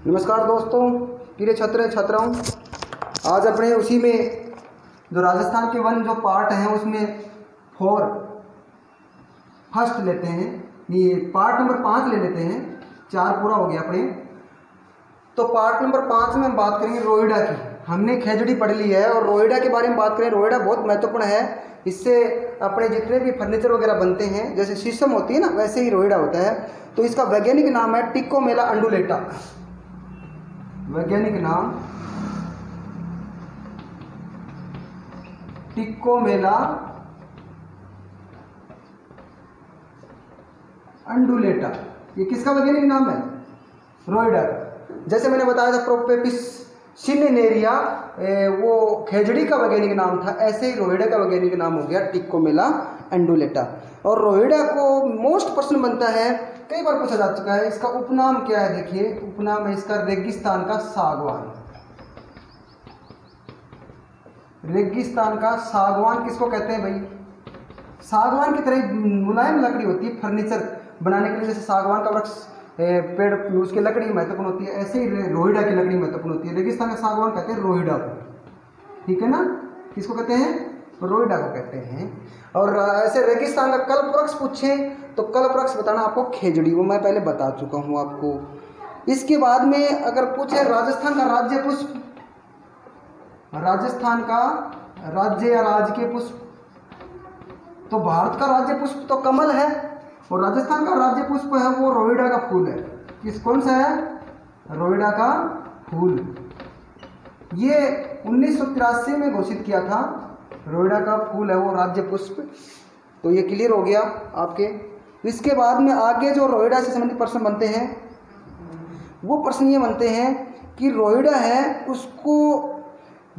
नमस्कार दोस्तों, प्रिय छात्र छात्राओं। आज अपने उसी में जो राजस्थान के वन जो पार्ट हैं उसमें फर्स्ट लेते हैं। ये पार्ट नंबर 5 ले लेते हैं। 4 पूरा हो गया अपने। तो पार्ट नंबर 5 में हम बात करेंगे रोइडा की। हमने खेजड़ी पढ़ ली है और रोइडा के बारे में बात करें। रोइडा बहुत महत्वपूर्ण है। इससे अपने जितने भी फर्नीचर वगैरह बनते हैं, जैसे शीशम होती है ना, वैसे ही रोइडा होता है। तो इसका वैज्ञानिक नाम है टिक्कोमेला अंडुलेटा। वैज्ञानिक नाम टिक्कोमेला अंडुलेटा। ये किसका वैज्ञानिक नाम है? रोइडा। जैसे मैंने बताया था प्रोपेपिस सिनेनेरिया, वो खेजड़ी का वैज्ञानिक नाम था, ऐसे ही रोइडा का वैज्ञानिक नाम हो गया टिक्कोमेला अंडुलेटा। और रोइडा को मोस्ट प्रश्न बनता है, कई बार पूछा जा चुका है। इसका उपनाम क्या है? देखिए, उपनाम है इसका रेगिस्तान का सागवान। रेगिस्तान का सागवान किसको कहते हैं भाई? सागवान की तरह मुलायम लकड़ी होती है फर्नीचर बनाने के लिए। जैसे सागवान का वृक्ष पेड़, उसकी लकड़ी महत्वपूर्ण होती है, ऐसे ही रोइडा की लकड़ी महत्वपूर्ण होती है। रेगिस्तान का सागवान कहते हैं रोइडा को, ठीक है ना। किसको कहते हैं? रोइडा को कहते हैं। और ऐसे रेगिस्तान का कल्प वृक्ष पूछें तो कल्प वृक्ष बताना आपको खेजड़ी, वो मैं पहले बता चुका हूँ आपको। इसके बाद में अगर पूछे राजस्थान का राज्य पुष्प, राजस्थान का राज्य या राजकीय पुष्प, तो भारत का राज्य पुष्प तो कमल है और राजस्थान का राज्य पुष्प है वो रोइडा का फूल है। कौन सा है? रोइडा का फूल। ये 1983 में घोषित किया था। रोइडा का फूल है वो राज्य पुष्प। तो ये क्लियर हो गया आपके। इसके बाद में आगे जो रोइडा से संबंधित प्रश्न बनते हैं, वो प्रश्न ये बनते हैं कि रोइडा है उसको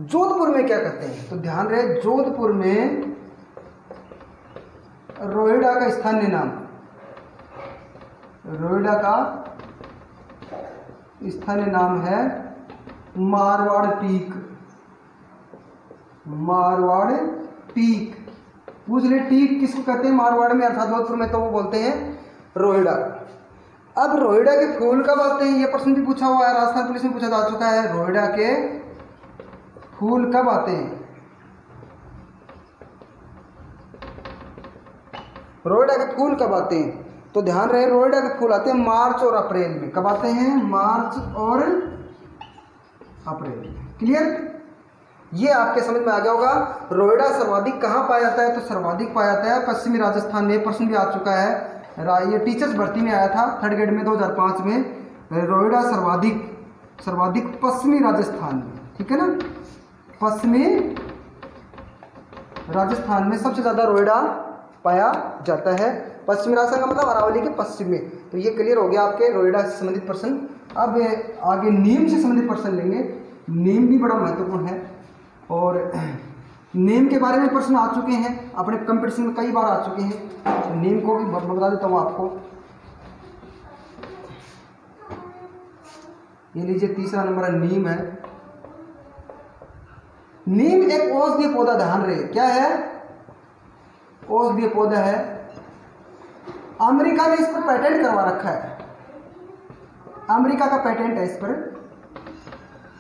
जोधपुर में क्या कहते हैं? तो ध्यान रहे, जोधपुर में रोइडा का स्थानीय नाम, रोइडा का स्थानीय नाम है मारवाड़ पीक। मारवाड़ पीक पूछ ले, टीक किसको कहते हैं मारवाड़ में अर्थात जोधपुर में? तो वो बोलते हैं रोइडा। अब रोइडा के फूल कब आते हैं? ये प्रश्न भी पूछा हुआ है, राजस्थान पुलिस में पूछा जा चुका है। रोइडा के फूल कब आते हैं? रोइडा के फूल कब आते हैं? तो ध्यान रहे, रोइडा के फूल आते हैं मार्च और अप्रैल में। कब आते हैं? मार्च और अप्रैल। क्लियर? ये आपके समझ में आ गया होगा। रोइडा सर्वाधिक कहाँ पाया जाता है? तो सर्वाधिक पाया जाता है पश्चिमी राजस्थान में। प्रश्न भी आ चुका है, ये टीचर्स भर्ती में आया था 3rd ग्रेड में 2005 में। रोइडा सर्वाधिक पश्चिमी राजस्थान में, ठीक है ना। पश्चिमी राजस्थान में सबसे ज़्यादा रोइडा पाया जाता है। पश्चिमी राजस्थान का मतलब अरावली के पश्चिम में। तो ये क्लियर हो गया आपके रोइडा से संबंधित प्रश्न। अब आगे नीम से संबंधित प्रश्न लेंगे। नीम भी बड़ा महत्वपूर्ण है और नीम के बारे में प्रश्न आ चुके हैं, अपने कंपटीशन में कई बार आ चुके हैं। तो नीम को भी बता देता हूँ आपको। ये लीजिए, तीसरा नंबर है नीम है। नीम एक औषधीय पौधा, ध्यान रहे क्या है? औषधीय पौधा है। अमेरिका ने इस पर पेटेंट करवा रखा है। अमेरिका का पेटेंट है इस पर।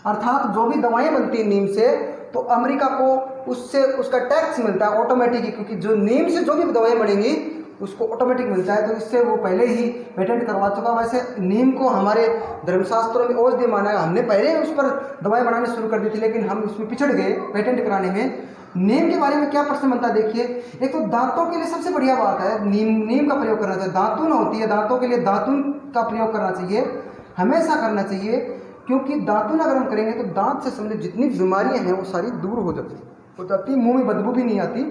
अर्थात जो भी दवाएं बनती हैं नीम से, तो अमेरिका को उससे उसका टैक्स मिलता है ऑटोमेटिक, क्योंकि जो नीम से जो भी दवाएं बनेंगी उसको ऑटोमेटिक मिलता है। तो इससे वो पहले ही पेटेंट करवा चुका। वैसे नीम को हमारे धर्मशास्त्रों में औषधि माना है। हमने पहले उस पर दवाएं बनाने शुरू कर दी थी, लेकिन हम उसमें पिछड़ गए पेटेंट कराने में। नीम के बारे में क्या प्रश्न बनता है? देखिए, एक तो दांतों के लिए सबसे बढ़िया बात है नीम का प्रयोग करना चाहिए। दातुन होती है, दांतों के लिए दातुन का प्रयोग करना चाहिए, हमेशा करना चाहिए। क्योंकि दातुन अगर हम करेंगे तो दांत से संबंधित जितनी बीमारियां हैं वो सारी दूर हो जाती, मुंह में बदबू भी नहीं आती।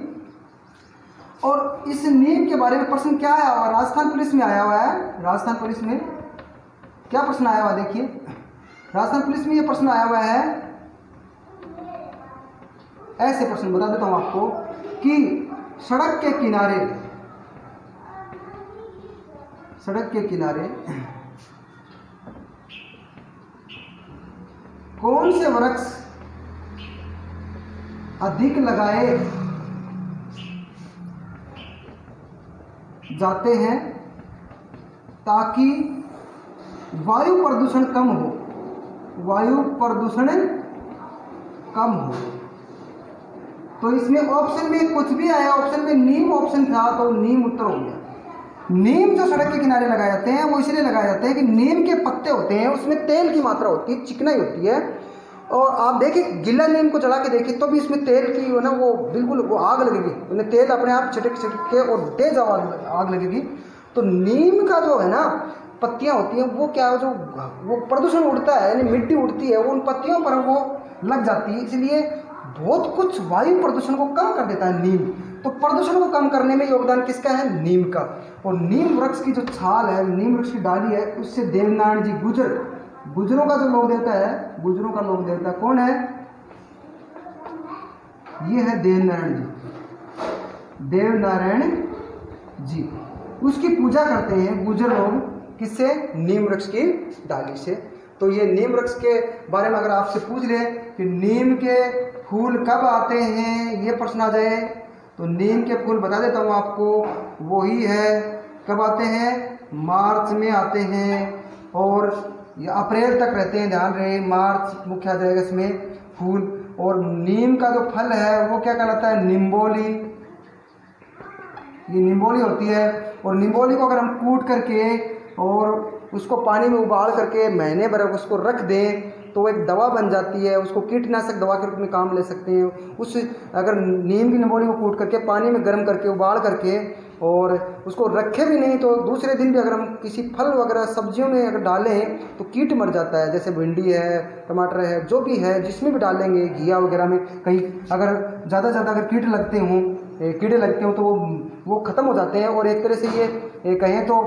और इस नीम के बारे में प्रश्न क्या आया हुआ? राजस्थान पुलिस में आया हुआ है। राजस्थान पुलिस में क्या प्रश्न आया हुआ? देखिए, राजस्थान पुलिस में ये प्रश्न आया हुआ है। ऐसे प्रश्न बता देता हूं आपको कि सड़क के किनारे कौन से वृक्ष अधिक लगाए जाते हैं ताकि वायु प्रदूषण कम हो? वायु प्रदूषण कम हो। तो इसमें ऑप्शन में कुछ भी आया, ऑप्शन में नीम ऑप्शन था तो नीम उत्तर हो गया। नीम जो सड़क के किनारे लगाए जाते हैं वो इसलिए लगाए जाते हैं कि नीम के पत्ते होते हैं, उसमें तेल की मात्रा होती है, चिकनाई होती है। और आप देखिए गीला नीम को जला के देखिए तो भी इसमें तेल की ना वो बिल्कुल वो आग लगेगी, उन्हें तेल अपने आप छिटक के और तेज आग लगेगी। तो नीम का जो है ना पत्तियां होती हैं वो क्या जो वो प्रदूषण उड़ता है, यानी मिट्टी उड़ती है, वो उन पत्तियों पर वो लग जाती है, इसलिए बहुत कुछ वायु प्रदूषण को कम कर देता है नीम। तो प्रदूषण को कम करने में योगदान किसका है? नीम का। और नीम वृक्ष की जो छाल है, नीम वृक्ष की डाली है, उससे देवनारायण जी गुजरों का जो लोक देवता है, गुजरों का लोक देवता कौन है? ये है देवनारायण जी, देवनारायण जी। उसकी पूजा करते हैं गुजर लोग, किससे? नीम वृक्ष की डाली से। तो ये नीम वृक्ष के बारे में अगर आपसे पूछ ले कि नीम के फूल कब आते हैं, ये प्रश्न आ जाए तो नीम के फूल बता देता हूँ आपको, वही है कब आते हैं? मार्च में आते हैं और ये अप्रैल तक रहते हैं, ध्यान रहे, मार्च मुख्य आ जाएगा इसमें फूल। और नीम का जो फल है वो क्या कहलाता है? निम्बोली। ये निम्बोली होती है। और निम्बोली को अगर हम कूट करके और उसको पानी में उबाल करके महीने भर उसको रख दें तो एक दवा बन जाती है, उसको कीटनाशक दवा के रूप में काम ले सकते हैं। उस अगर नीम की निम्बोली को कूट करके पानी में गर्म करके उबाल करके और उसको रखे भी नहीं तो दूसरे दिन भी अगर हम किसी फल वगैरह सब्जियों में अगर डालें तो कीट मर जाता है। जैसे भिंडी है, टमाटर है, जो भी है जिसमें भी डालेंगे, घिया वगैरह में कहीं अगर ज़्यादा अगर कीड़े लगते हों तो वो ख़त्म हो जाते हैं। और एक तरह से ये कहें तो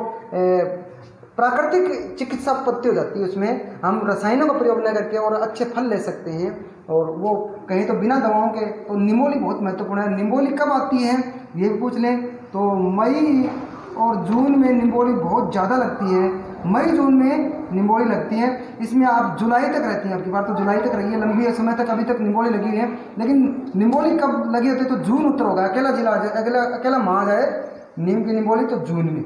प्राकृतिक चिकित्सा पद्धति हो जाती है, उसमें हम रसायनों का प्रयोग न करके और अच्छे फल ले सकते हैं। और वो कहें तो बिना दवाओं के। तो निम्बोली बहुत महत्वपूर्ण है। निम्बोली कब आती है ये भी पूछ लें तो मई और जून में निम्बोली बहुत ज़्यादा लगती है। मई जून में निम्बोली लगती है। इसमें आप जुलाई तक रहती है, आपकी बात तो जुलाई तक रही है, लंबी समय तक अभी तक निम्बोली लगी है। लेकिन निम्बोली कब लगी होती है तो जून उत्तर होगा, अकेला जिला आ जाए, अकेला माह आ जाए नीम की निम्बोली तो जून में,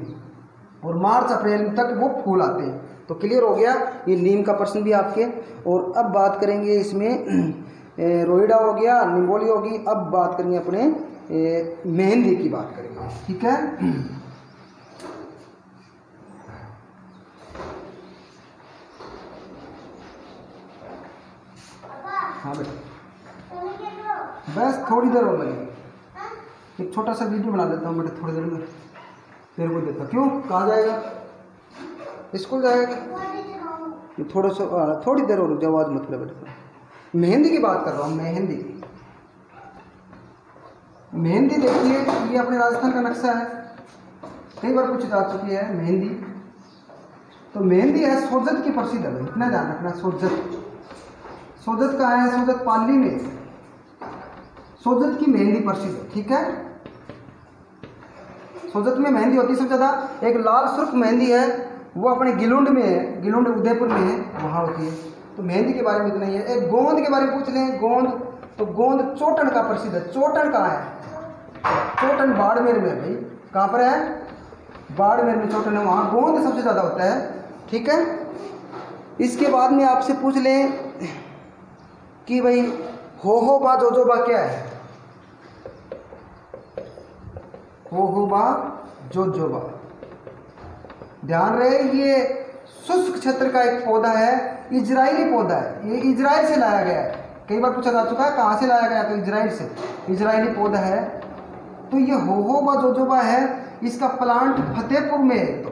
और मार्च अप्रैल तक वो फूल आते हैं। तो क्लियर हो गया ये नीम का प्रश्न भी आपके। और अब बात करेंगे इसमें रोहिड़ा हो गया, निम्बोली होगी। अब बात करेंगे अपने मेहंदी की बात करेंगे, ठीक है। हाँ बेटा, बस थोड़ी देर और लगेगी, एक छोटा सा वीडियो बना लेता हूँ बेटा, थोड़ी देर में तेरे को देता। क्यों, कहाँ जाएगा? स्कूल जाएगा? थोड़ा सा थोड़ी देर और रुक, आवाज़ मतलब बेटा। मेहंदी की बात कर रहा हूँ। मेहंदी देखिए, ये अपने राजस्थान का नक्शा है, कई बार पूछी जा चुकी है मेहंदी। तो मेहंदी है सोजत की प्रसिद्ध है, इतना ध्यान रखना। सोजत कहाँ है? सोजत पाली में, सोजत की मेहंदी प्रसिद्ध है, ठीक है। सोजत में मेहंदी होती है सबसे ज़्यादा। एक लाल सुर्ख मेहंदी है, वो अपने गिलुंड में है, गिलुंड उदयपुर में है, वहाँ होती है। तो मेहंदी के बारे में इतना ही है। एक गोंद के बारे में पूछ लें, गोंद, तो गोंद चोटन का प्रसिद्ध है। चोटन कहाँ है? चोटन बाड़मेर में है भाई। कहाँ पर है? बाड़मेर में चोटन है, वहाँ गोंद सबसे ज़्यादा होता है, ठीक है। इसके बाद में आपसे पूछ लें कि भाई होहोबा जोजोबा क्या है? होहोबा जोजोबा, ध्यान रहे, ये शुष्क क्षेत्र का एक पौधा है, इजरायली पौधा है। ये इजराइल से लाया गया है, कई बार पूछा जा चुका है कहाँ से लाया गया, तो इजराइल से, इजरायली पौधा है। तो ये होहोबा जोजोबा है, इसका प्लांट फतेहपुर में है। तो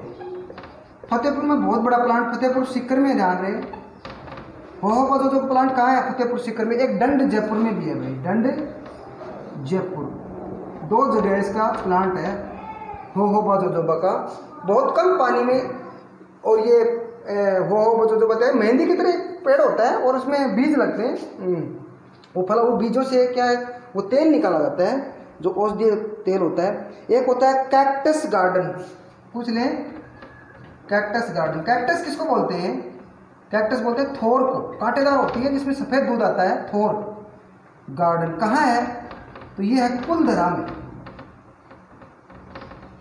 फतेहपुर में बहुत बड़ा प्लांट, फतेहपुर सीकर में, ध्यान रहे। होहोबा जोजोबा प्लांट कहाँ है? फतेहपुर सीकर में। एक डंड जयपुर में भी है भाई, डंड जयपुर, 2 जगह इसका प्लांट है होहोबा जोजोबा का, बहुत कम पानी में। और ये होहोबा जोजोबा बताया मेहंदी की तरह पेड़ होता है और उसमें बीज लगते हैं। वो बीजों से क्या है, वो तेल निकाला जाता है, जो औषधीय तेल होता है। एक होता है कैक्टस गार्डन, पूछ लें कैक्टस गार्डन। कैक्टस किसको बोलते हैं? कैक्टस बोलते हैं थोर को, कांटेदार होती है जिसमें सफ़ेद दूध आता है। थोर गार्डन कहाँ है? तो ये है कुलधरा में।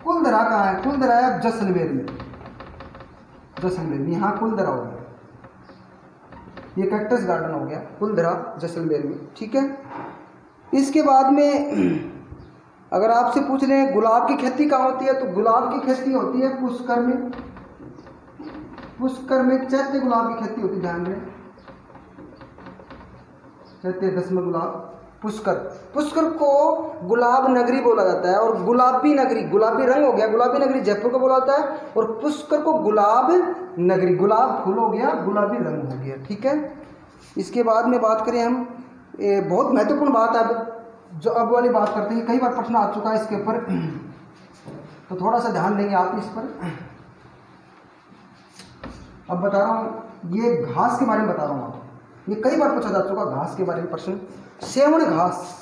कुलधरा कहाँ है? कुलधरा है जैसलमेर में, जैसलमेर में, यहाँ कुलधरा होगा। ये कैक्टस गार्डन हो गया कुलधरा जैसलमेर में, ठीक है। इसके बाद में अगर आपसे पूछ रहे हैं गुलाब की खेती कहाँ होती है, तो गुलाब की खेती होती है पुष्कर में। पुष्कर में चैत्य गुलाब की खेती होती है, ध्यान रहे, चैत्य दशम गुलाब पुष्कर। पुष्कर को गुलाब नगरी बोला जाता है, और गुलाबी नगरी, गुलाबी रंग हो गया, गुलाबी नगरी जयपुर को बोला जाता है, और पुष्कर को गुलाब नगरी, गुलाब फूल हो गया, गुलाबी रंग हो गया, ठीक है। इसके बाद में बात करें हम, बहुत महत्वपूर्ण बात है जो अब वाली बात करते हैं, कई बार प्रश्न आ चुका है इसके ऊपर, तो थोड़ा सा ध्यान देंगे आप इस पर। अब बता रहा हूँ, ये घास के बारे में बता रहा हूँ आपको, ये कई बार पूछा जा चुका घास के बारे में प्रश्न। सेवण घास,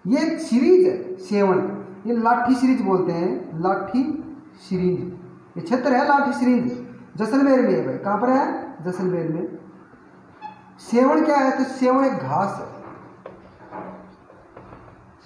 ये एक सीरीज है सेवण, ये लाठी सीरीज बोलते हैं, लाठी सीरीज, ये क्षेत्र है लाठी सीरीज, जैसलमेर में है भाई। कहाँ पर है? जैसलमेर में। सेवण क्या है? तो सेवण एक घास है।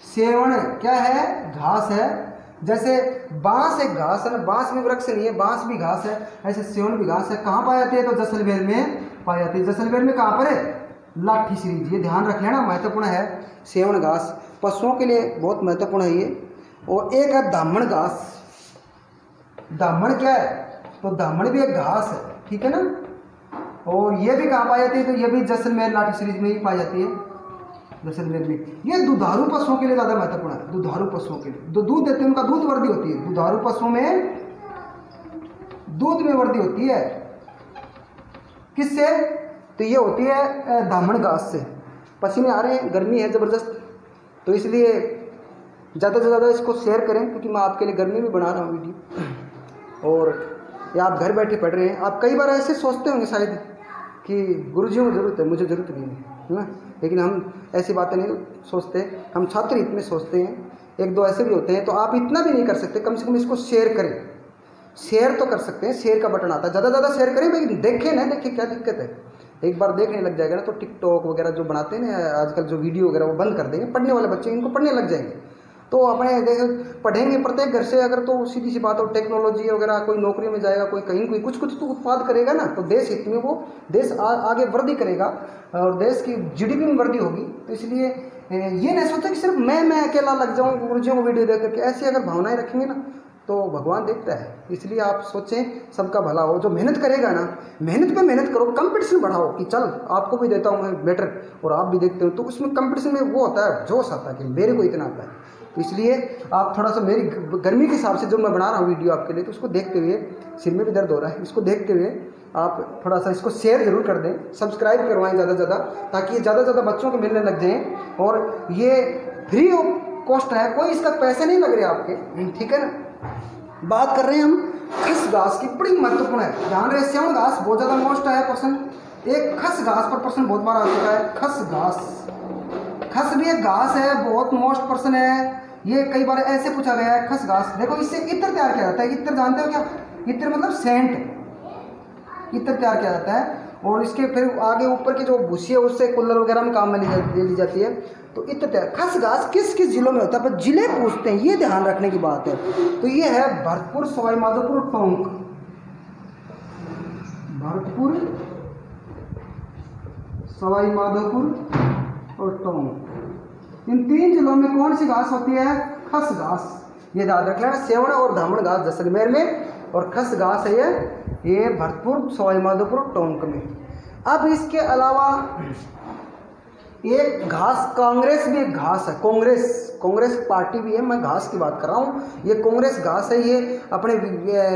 सेवण क्या है? घास है। जैसे बांस एक घास है ना, बांस भी वृक्ष नहीं है, बांस भी घास है, ऐसे सेवण भी घास है। कहाँ पाई जाती है? तो जैसलमेर में पाई जाती है। जैसलमेर में कहाँ पर है? लाठी सीरीज, ये ध्यान रख लेना, महत्वपूर्ण है। सेवण घास पशुओं के लिए बहुत महत्वपूर्ण है ये। और एक है दामन घास। दामन क्या है? तो दामन भी एक घास है, ठीक है ना। और ये भी कहाँ पाई जाती है? तो ये भी जैसलमेर लाठी सीरीज में ही पाई जाती है, जैसलमेर में। ये दुधारू पशुओं के लिए ज़्यादा महत्वपूर्ण है, दुधारू पशुओं के लिए जो दूध देते हैं उनका दूध वृद्धि होती है। दुधारू पशुओं में दूध में वृद्धि होती है, किससे? तो ये होती है दामन घास से। पसीने आ रहे हैं, गर्मी है ज़बरदस्त, तो इसलिए ज़्यादा से ज़्यादा इसको शेयर करें, क्योंकि मैं आपके लिए गर्मी में बना रहा हूँ वीडियो, और या आप घर बैठे पढ़ रहे हैं। आप कई बार ऐसे सोचते होंगे शायद कि गुरुजियों को ज़रूरत है, मुझे ज़रूरत नहीं है ना, लेकिन हम ऐसी बातें नहीं सोचते, हम छात्र हित में सोचते हैं। एक दो ऐसे भी होते हैं, तो आप इतना भी नहीं कर सकते, कम से कम इसको शेयर करें। शेयर तो कर सकते हैं, शेयर का बटन आता है, ज़्यादा ज़्यादा शेयर करें भाई। देखें ना, देखिए क्या दिक्कत है, एक बार देखने लग जाएगा ना तो टिकटॉक वगैरह जो बनाते हैं ना आजकल, जो वीडियो वगैरह वो बंद कर देंगे। पढ़ने वाले बच्चे इनको पढ़ने लग जाएंगे, तो अपने देख पढ़ेंगे प्रत्येक घर से अगर, तो सीधी सी बात हो, टेक्नोलॉजी वगैरह, कोई नौकरी में जाएगा, कोई कहीं कोई कुछ कुछ तो उत्पाद करेगा ना, तो देश हित में वो देश आगे वृद्धि करेगा और देश की जीडीपी में वृद्धि होगी। तो इसलिए ये नहीं सोचा कि सिर्फ मैं अकेला लग जाऊँ गुरुजियों को वीडियो देख करके। ऐसी अगर भावनाएं रखेंगे ना तो भगवान देखता है। इसलिए आप सोचें सबका भला हो। जो मेहनत करेगा ना, मेहनत पे मेहनत करो, कंपटीशन बढ़ाओ कि चल आपको भी देता हूँ मैं बेटर और आप भी देखते हो, तो उसमें कंपटीशन में वो होता है, जोश आता है कि मेरे को इतना आता है। तो इसलिए आप थोड़ा सा मेरी गर्मी के हिसाब से जो मैं बना रहा हूँ वीडियो आपके लिए, तो उसको देखते हुए, सिर में भी दर्द हो रहा है, इसको देखते हुए आप थोड़ा सा इसको शेयर ज़रूर कर दें, सब्सक्राइब करवाएं ज़्यादा से ज़्यादा, ताकि ये ज़्यादा से ज़्यादा बच्चों को मिलने लग जाएँ। और ये फ्री ऑफ कॉस्ट है, कोई इसका पैसे नहीं लग रहे आपके, ठीक है ना। बात कर रहे हैं हम खस घास की, बड़ी महत्वपूर्ण है, ध्यान रहे। सेवण घास बहुत ज़्यादा मोस्ट है प्रश्न, एक खस घास पर प्रश्न बहुत बार आ चुका है। खस घास, खस भी एक घास है, बहुत मोस्ट प्रश्न है, ये कई बार ऐसे पूछा गया है। खस घास देखो, इससे इत्र तैयार किया जाता है। इत्र जानते हो क्या? इत्र मतलब सेंट, इत्र तैयार किया जाता है। और इसके फिर आगे ऊपर की जो भूसी है उससे कूलर वगैरह में काम में ले ली जाती है। तो इत्र तैयार। खस घास किस किस जिलों में होता है? पर जिले पूछते हैं, ये ध्यान रखने की बात है। तो ये है भरतपुर, सवाई माधोपुर, टोंक। भरतपुर, सवाई माधोपुर और टोंक, इन तीन जिलों में कौन सी घास होती है? खस घास। ये याद रख लेना। सेवण और दामन घास जैसलमेर में, और खस घास है ये भरतपुर, सवाई माधोपुर, टोंक में। अब इसके अलावा एक घास, कांग्रेस भी एक घास है, कांग्रेस पार्टी भी है, मैं घास की बात कर रहा हूँ। ये कांग्रेस घास है, ये अपने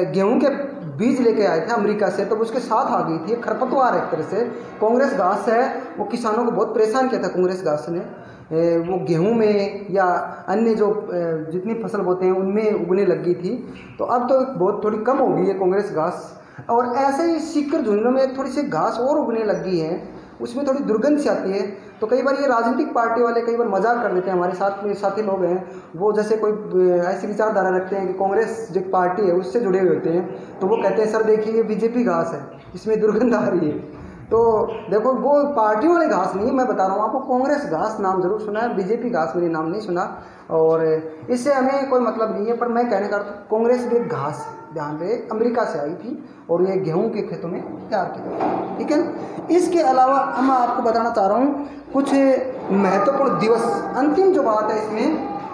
गेहूं के बीज लेके आए थे अमेरिका से, तो उसके साथ आ गई थी, खरपतवार एक तरह से। कांग्रेस घास है, वो किसानों को बहुत परेशान किया था कांग्रेस घास ने। वो गेहूं में या अन्य जो जितनी फसल बोते हैं उनमें उगने लग गई थी। तो अब तो बहुत थोड़ी कम हो गई है कांग्रेस घास। और ऐसे ही सीकर झुंझुनों में एक थोड़ी सी घास और उगने लग गई है, उसमें थोड़ी दुर्गंध सी आती है। तो कई बार ये राजनीतिक पार्टी वाले कई बार मजाक कर देते हैं, हमारे साथ में साथी लोग हैं वो, जैसे कोई ऐसी विचारधारा रखते हैं कि कांग्रेस जो पार्टी है उससे जुड़े हुए होते हैं, तो वो कहते हैं सर देखिए ये बीजेपी घास है, इसमें दुर्गंध आ रही है। तो देखो वो पार्टी वाले घास नहीं है, मैं बता रहा हूँ आपको, कांग्रेस घास नाम जरूर सुना है, बीजेपी घास मैंने नाम नहीं सुना, और इससे हमें कोई मतलब नहीं है। पर मैं कहने का कांग्रेस भी एक घास, ध्यान रहे, अमेरिका से आई थी और ये गेहूं के खेतों में तैयार किया। ठीक है। इसके अलावा मैं आपको बताना चाह रहा हूँ कुछ महत्वपूर्ण दिवस। अंतिम जो बात है इसमें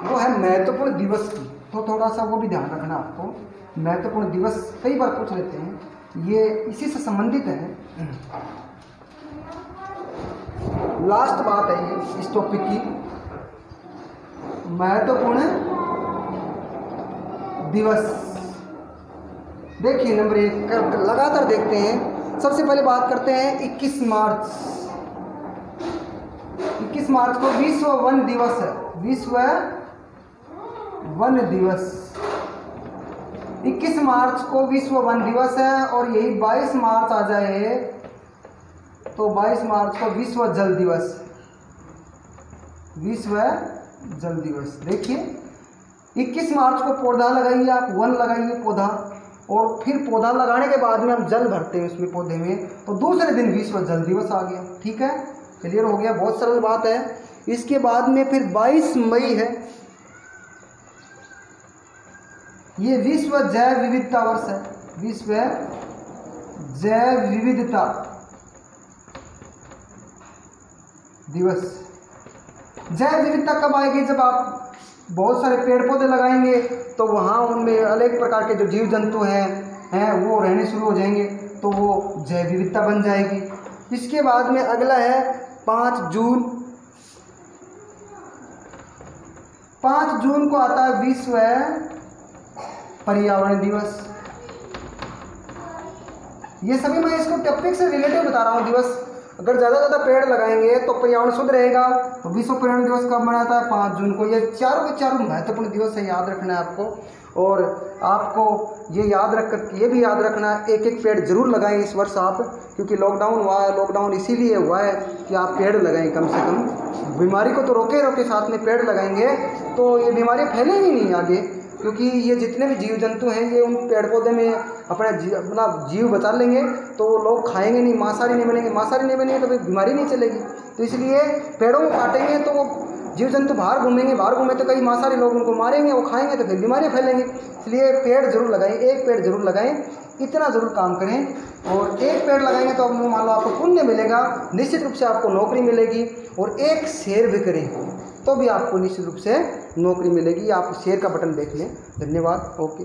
वो है महत्वपूर्ण दिवस की, तो थोड़ा सा वो भी ध्यान रखना आपको। महत्वपूर्ण दिवस कई बार पूछ लेते हैं, ये इसी से संबंधित है। लास्ट बात है ये इस टॉपिक की, महत्वपूर्ण दिवस। देखिए नंबर 1 लगातार देखते हैं। सबसे पहले बात करते हैं 21 मार्च। 21 मार्च को विश्व वन दिवस है, विश्व वन दिवस। 21 मार्च को विश्व वन दिवस है और यही 22 मार्च आ जाए तो 22 मार्च को विश्व जल दिवस, विश्व जल दिवस। देखिए 21 मार्च को पौधा लगाइए, आप वन लगाइए पौधा, और फिर पौधा लगाने के बाद में हम जल भरते हैं उसमें पौधे में, तो दूसरे दिन विश्व जल दिवस आ गया। ठीक है, क्लियर हो गया, बहुत सरल बात है। इसके बाद में फिर 22 मई है, ये विश्व जैव विविधता वर्ष है, विश्व जैव विविधता दिवस। जैव विविधता कब आएगी? जब आप बहुत सारे पेड़ पौधे लगाएंगे तो वहाँ उनमें अनेक प्रकार के जो जीव जंतु हैं वो रहने शुरू हो जाएंगे, तो वो जैव विविधता बन जाएगी। इसके बाद में अगला है 5 जून। 5 जून को आता है विश्व पर्यावरण दिवस। ये सभी मैं इसको टॉपिक से रिलेटेड बता रहा हूँ दिवस। अगर ज़्यादा से ज़्यादा पेड़ लगाएंगे तो पर्यावरण शुद्ध रहेगा। तो विश्व पर्यावरण दिवस कब मनाता है? 5 जून को। ये चारों के चारों महत्वपूर्ण दिवस है, याद रखना है आपको। और आपको ये याद रख कर ये भी याद रखना है, एक एक पेड़ जरूर लगाएं इस वर्ष आप, क्योंकि लॉकडाउन हुआ है। लॉकडाउन इसीलिए हुआ है कि आप पेड़ लगाएं कम से कम। बीमारी को तो रोके साथ में पेड़ लगाएंगे तो ये बीमारियाँ फैलेंगी नहीं आगे, क्योंकि ये जितने भी जीव जंतु हैं ये उन पेड़ पौधे में अपना जीव बचा लेंगे, तो लोग खाएंगे नहीं, मांसाहारी नहीं बनेंगे। मांसाहारी नहीं बनेंगे तो फिर बीमारी नहीं चलेगी। तो इसलिए पेड़ों को काटेंगे तो वो जीव जंतु बाहर घूमेंगे, बाहर घूमे तो कई मांसाहारी लोग उनको मारेंगे, वो खाएंगे तो फिर बीमारियाँ फैलेंगी। इसलिए पेड़ जरूर लगाएं, एक पेड़ जरूर लगाएं, इतना ज़रूर काम करें। और एक पेड़ लगाएंगे तो मान लो आपको पुण्य मिलेगा, निश्चित रूप से आपको नौकरी मिलेगी। और एक शेयर भी करें तो भी आपको निश्चित रूप से नौकरी मिलेगी। आप शेयर का बटन देख लें। धन्यवाद। ओके।